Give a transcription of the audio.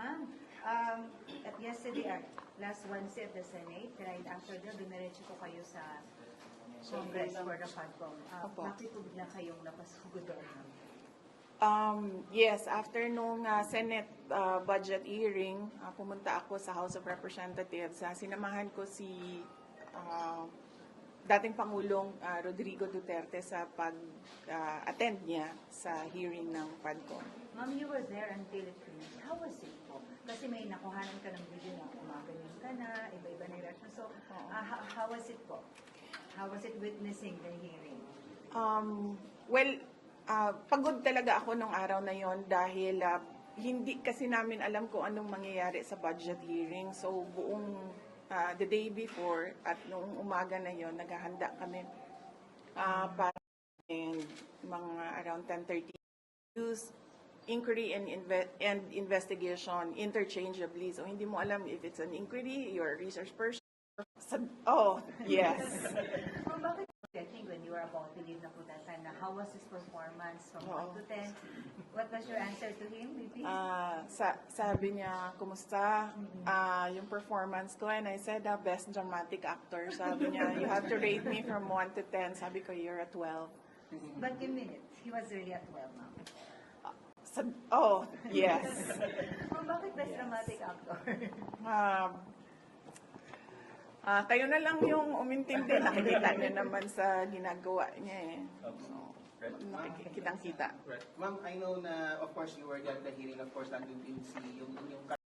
Ma'am, at yesterday, last Wednesday at the Senate, right after that, dumiretso ko kayo sa Congress for the FADCOM. Opo. Bakit po bigla kayong napasugod doon? Yes, after nung Senate budget hearing, pumunta ako sa House of Representatives. Sinamahan ko si dating Pangulong Rodrigo Duterte sa pag-attend niya sa hearing ng FADCOM. Ma'am, you were there until it finished. How was it po? Kasi may nakuhanan ka ng video na umaganyan ka na, iba-iba na reaction. So, how was it po? How was it witnessing the hearing? Pagod talaga ako nung araw na yon dahil hindi kasi namin alam kung anong mangyayari sa budget hearing. So buong the day before at noong umaga na yon naghahanda kami para mga around 10:30 use inquiry and investigation interchangeably. So hindi mo alam if it's an inquiry, you're a research person. Oh, yes. Ma'am, bakit I think when you were about to leave na po that time, how was his performance from 1 to 10? What was your answer to him, VP? Sabi niya, kumusta? Yung performance ko, and I said, best dramatic actor. Sabi niya, you have to rate me from 1 to 10. Sabi ko, you're a 12. But in minutes, he was really at 12, ma'am. Oh, yes. Ma'am, bakit best dramatic actor? Kayo na lang yung umintindi. Nakikita niyo naman sa ginagawa niya eh. So, kitang-kita. Ma'am, I know na, of course, you were at the hearing, of course, nandun din si yung